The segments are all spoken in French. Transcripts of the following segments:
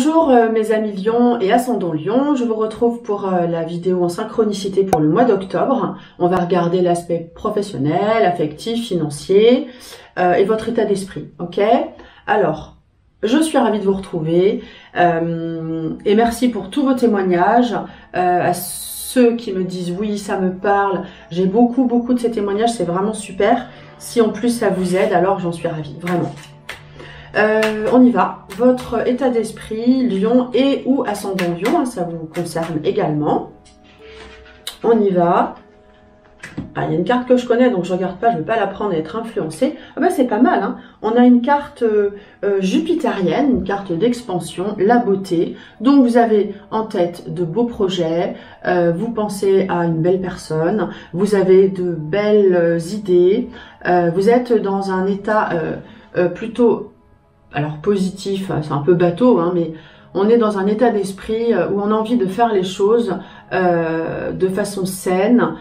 Bonjour mes amis Lion et ascendant Lion, je vous retrouve pour la vidéo en synchronicité pour le mois d'octobre. On va regarder l'aspect professionnel, affectif, financier et votre état d'esprit, ok? Alors, je suis ravie de vous retrouver et merci pour tous vos témoignages, à ceux qui me disent oui ça me parle, j'ai beaucoup de ces témoignages, c'est vraiment super. Si en plus ça vous aide, alors j'en suis ravie, vraiment. On y va. Votre état d'esprit, Lion et ou ascendant Lion, hein, ça vous concerne également. On y va. Ah, il y a une carte que je connais, donc je regarde pas, je ne vais pas la prendre et être influencée. Ah bah, c'est pas mal, hein. On a une carte jupitérienne, une carte d'expansion, la beauté. Donc vous avez en tête de beaux projets, vous pensez à une belle personne, vous avez de belles idées, vous êtes dans un état plutôt... Alors positif, c'est un peu bateau, hein, mais on est dans un état d'esprit où on a envie de faire les choses de façon saine,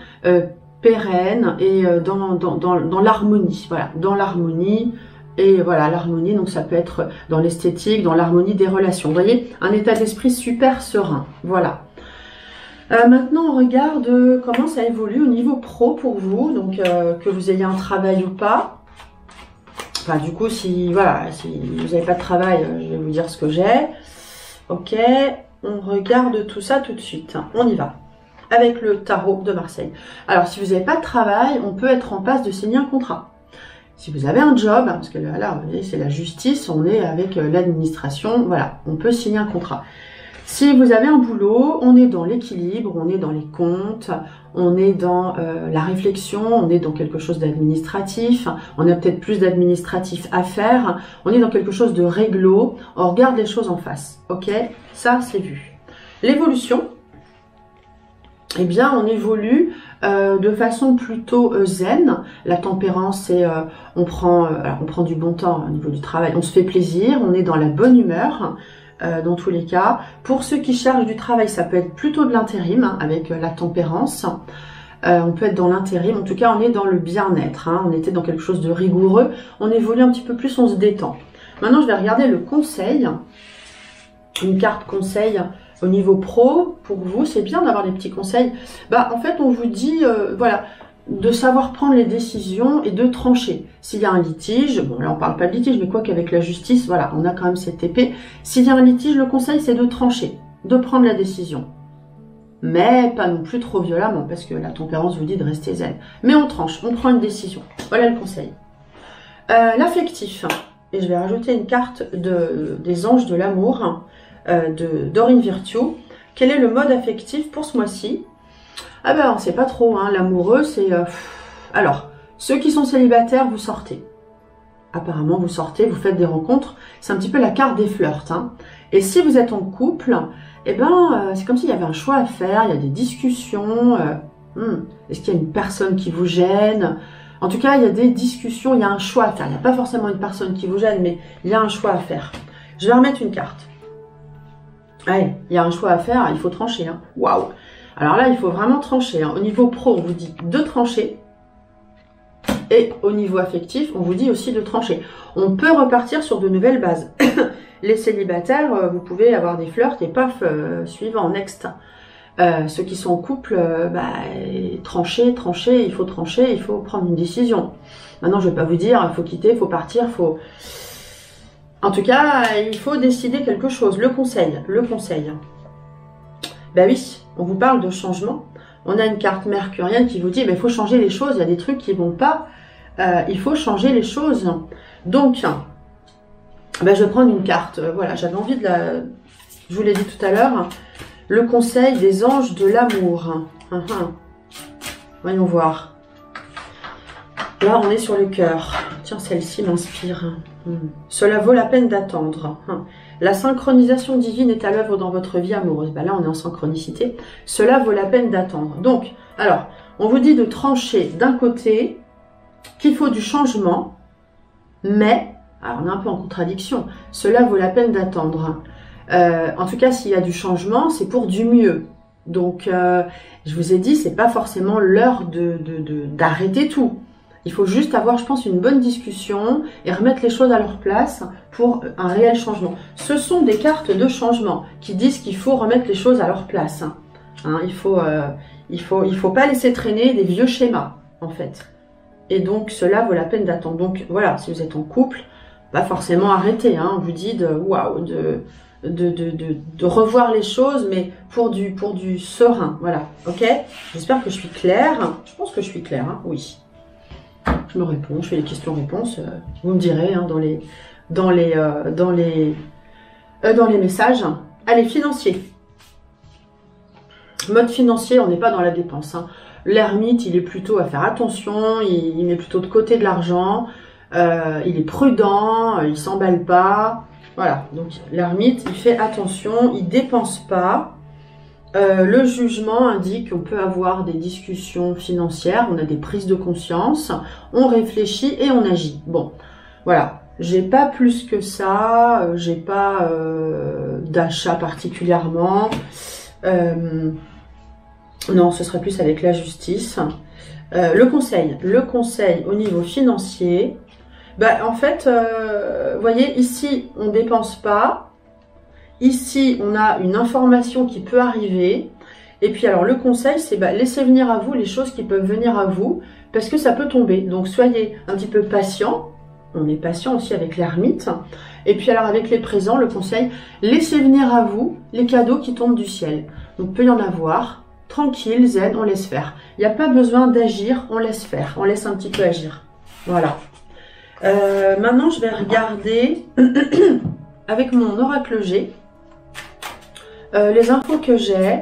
pérenne et dans l'harmonie. Voilà, dans l'harmonie. Et voilà, l'harmonie, donc ça peut être dans l'esthétique, dans l'harmonie des relations. Vous voyez, un état d'esprit super serein. Voilà. Maintenant, on regarde comment ça évolue au niveau pro pour vous, donc que vous ayez un travail ou pas. Enfin, du coup, si vous n'avez pas de travail, je vais vous dire ce que j'ai. Ok, on regarde tout ça tout de suite. On y va. Avec le tarot de Marseille. Alors, si vous n'avez pas de travail, on peut être en passe de signer un contrat. Si vous avez un job, parce que là, vous voyez, c'est la justice, on est avec l'administration, voilà, on peut signer un contrat. Si vous avez un boulot, on est dans l'équilibre, on est dans les comptes, on est dans la réflexion, on est dans quelque chose d'administratif, on a peut-être plus d'administratif à faire, on est dans quelque chose de réglo, on regarde les choses en face, ok? Ça, c'est vu. L'évolution, eh bien, on évolue de façon plutôt zen. La tempérance, c'est on prend du bon temps au niveau du travail, on se fait plaisir, on est dans la bonne humeur. Dans tous les cas, pour ceux qui cherchent du travail, ça peut être plutôt de l'intérim, hein, avec la tempérance. On peut être dans l'intérim, en tout cas on est dans le bien-être, hein, on était dans quelque chose de rigoureux, on évolue un petit peu plus, on se détend. Maintenant je vais regarder le conseil, une carte conseil au niveau pro. Pour vous, c'est bien d'avoir des petits conseils. Bah, en fait on vous dit, voilà, de savoir prendre les décisions et de trancher. S'il y a un litige, bon là on parle pas de litige, mais quoi qu'avec la justice, voilà, on a quand même cette épée. S'il y a un litige, le conseil c'est de trancher, de prendre la décision. Mais pas non plus trop violemment, parce que la tempérance vous dit de rester zen. Mais on tranche, on prend une décision. Voilà le conseil. L'affectif, et je vais rajouter une carte des anges de l'amour, Dorine Virtue. Quel est le mode affectif pour ce mois-ci? Ah ben, on ne sait pas trop, hein. L'amoureux, c'est... Alors, ceux qui sont célibataires, vous sortez. Apparemment, vous sortez, vous faites des rencontres. C'est un petit peu la carte des flirts, hein. Et si vous êtes en couple, eh ben, c'est comme s'il y avait un choix à faire, il y a des discussions. Est-ce qu'il y a une personne qui vous gêne? En tout cas, il y a des discussions, il y a un choix à faire. Il n'y a pas forcément une personne qui vous gêne, mais il y a un choix à faire. Je vais remettre une carte. Allez, il y a un choix à faire, il faut trancher, hein. Waouh! Alors là, il faut vraiment trancher, hein. Au niveau pro, on vous dit de trancher. Et au niveau affectif, on vous dit aussi de trancher. On peut repartir sur de nouvelles bases. Les célibataires, vous pouvez avoir des flirts et paf, suivant, next. Ceux qui sont en couple, trancher, il faut trancher, il faut prendre une décision. Maintenant, je ne vais pas vous dire, il faut quitter, il faut partir, il faut... En tout cas, il faut décider quelque chose. Le conseil. Ben oui, on vous parle de changement. On a une carte mercurienne qui vous dit, il faut changer les choses, il y a des trucs qui ne vont pas. Il faut changer les choses. Donc, je vais prendre une carte. Voilà, j'avais envie de la... Je vous l'ai dit tout à l'heure. Le conseil des anges de l'amour. Voyons voir. Là, on est sur le cœur. Tiens, celle-ci m'inspire. Cela vaut la peine d'attendre. La synchronisation divine est à l'œuvre dans votre vie amoureuse. Là, on est en synchronicité. Cela vaut la peine d'attendre. Donc, alors, on vous dit de trancher d'un côté qu'il faut du changement, mais, alors on est un peu en contradiction, cela vaut la peine d'attendre. En tout cas, s'il y a du changement, c'est pour du mieux. Donc, je vous ai dit, c'est pas forcément l'heure d'arrêter tout. Il faut juste avoir, je pense, une bonne discussion et remettre les choses à leur place pour un réel changement. Ce sont des cartes de changement qui disent qu'il faut remettre les choses à leur place. Hein, il faut pas laisser traîner des vieux schémas, en fait. Et donc, cela vaut la peine d'attendre. Donc, voilà, si vous êtes en couple, pas forcément arrêter. Hein, on vous dit de revoir les choses, mais pour du serein. Voilà, ok? J'espère que je suis claire. Je pense que je suis claire, hein, oui. Je me réponds, je fais les questions-réponses. Vous me direz hein, dans les messages. Allez, financier. Mode financier, on n'est pas dans la dépense. Hein. L'ermite, il est plutôt à faire attention, il met plutôt de côté de l'argent, il est prudent, il s'emballe pas. Voilà, donc l'ermite, il fait attention, il dépense pas. Le jugement indique qu'on peut avoir des discussions financières, on a des prises de conscience, on réfléchit et on agit. Bon, voilà, j'ai pas plus que ça, j'ai pas d'achat particulièrement. Non, ce serait plus avec la justice. Le conseil au niveau financier, bah, en fait, vous voyez, ici, on ne dépense pas. Ici, on a une information qui peut arriver. Et puis, alors, le conseil, c'est bah, laissez venir à vous les choses qui peuvent venir à vous parce que ça peut tomber. Donc, soyez un petit peu patient. On est patient aussi avec l'ermite. Et puis, alors, avec les présents, le conseil, laissez venir à vous les cadeaux qui tombent du ciel. Donc, peut y en avoir. Tranquille, zen, on laisse faire. Il n'y a pas besoin d'agir, on laisse faire. On laisse un petit peu agir. Voilà. Maintenant, je vais regarder avec mon oracle G les infos que j'ai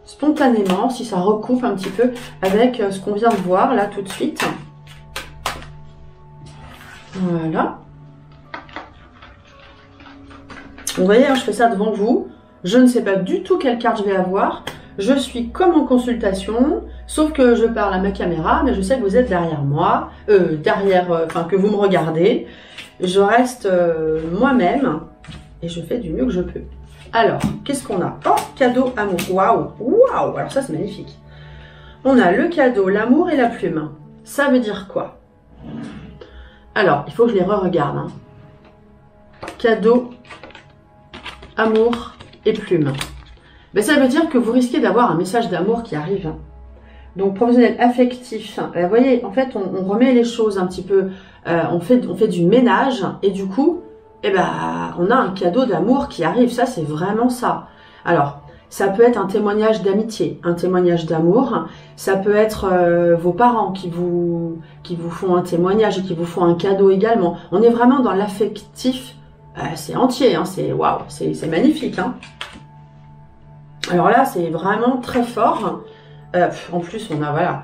spontanément, si ça recoupe un petit peu avec ce qu'on vient de voir là tout de suite. Voilà. Vous voyez, hein, je fais ça devant vous. Je ne sais pas du tout quelle carte je vais avoir. Je suis comme en consultation, sauf que je parle à ma caméra, mais je sais que vous êtes derrière moi, que vous me regardez. Je reste moi-même et je fais du mieux que je peux. Alors, qu'est-ce qu'on a? Oh, cadeau, amour. Waouh, waouh. Alors ça, c'est magnifique. On a le cadeau, l'amour et la plume. Ça veut dire quoi? Alors, il faut que je les re-regarde. Hein. Cadeau, amour et plume. Ben, ça veut dire que vous risquez d'avoir un message d'amour qui arrive. Donc, professionnel affectif. Vous voyez, en fait, on remet les choses un petit peu, on fait du ménage et du coup, eh ben, on a un cadeau d'amour qui arrive. Ça, c'est vraiment ça. Alors, ça peut être un témoignage d'amitié, un témoignage d'amour. Ça peut être vos parents qui vous font un témoignage et qui vous font un cadeau également. On est vraiment dans l'affectif. C'est entier, hein, c'est waouh, c'est magnifique. Hein. Alors là, c'est vraiment très fort. En plus, on a, voilà,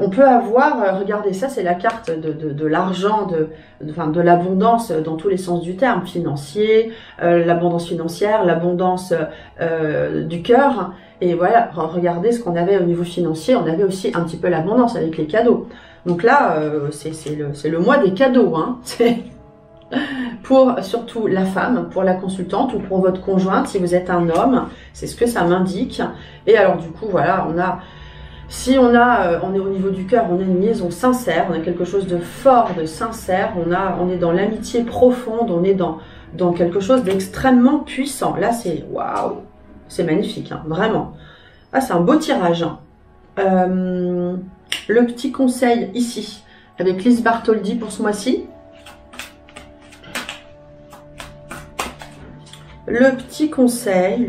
on peut avoir, regardez ça, c'est la carte de l'argent, de l'abondance dans tous les sens du terme, financier, l'abondance financière, l'abondance du cœur. Et voilà, regardez ce qu'on avait au niveau financier, on avait aussi un petit peu l'abondance avec les cadeaux. Donc là, c'est le mois des cadeaux, hein. Pour surtout la femme, pour la consultante ou pour votre conjointe, si vous êtes un homme, c'est ce que ça m'indique. Et alors du coup, voilà, si on est au niveau du cœur, on a une liaison sincère, on a quelque chose de fort, de sincère, on est dans l'amitié profonde, on est dans quelque chose d'extrêmement puissant. Là, c'est waouh, c'est magnifique, hein, vraiment. Ah, c'est un beau tirage. Hein. Le petit conseil ici, avec Lise Bartholdi pour ce mois-ci. Le petit conseil,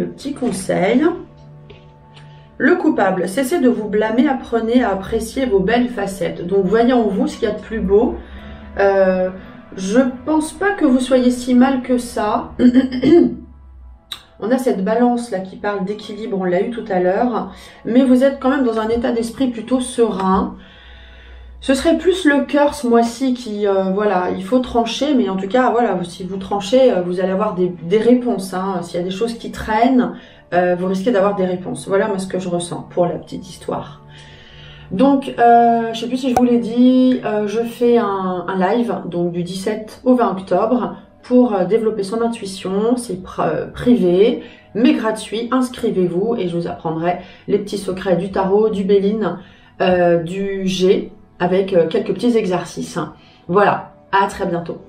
le coupable, cessez de vous blâmer, apprenez à apprécier vos belles facettes. Donc voyez en vous ce qu'il y a de plus beau. Je pense pas que vous soyez si mal que ça. On a cette balance là qui parle d'équilibre, on l'a eu tout à l'heure. Mais vous êtes quand même dans un état d'esprit plutôt serein. Ce serait plus le cœur ce mois-ci qui, voilà, il faut trancher, mais en tout cas, voilà, si vous tranchez, vous allez avoir des réponses. Hein. S'il y a des choses qui traînent, vous risquez d'avoir des réponses. Voilà moi ce que je ressens pour la petite histoire. Donc, je ne sais plus si je vous l'ai dit, je fais un live donc du 17 au 20 octobre pour développer son intuition. C'est privé, mais gratuit. Inscrivez-vous et je vous apprendrai les petits secrets du tarot, du Béline, du G. avec quelques petits exercices. Voilà, à très bientôt.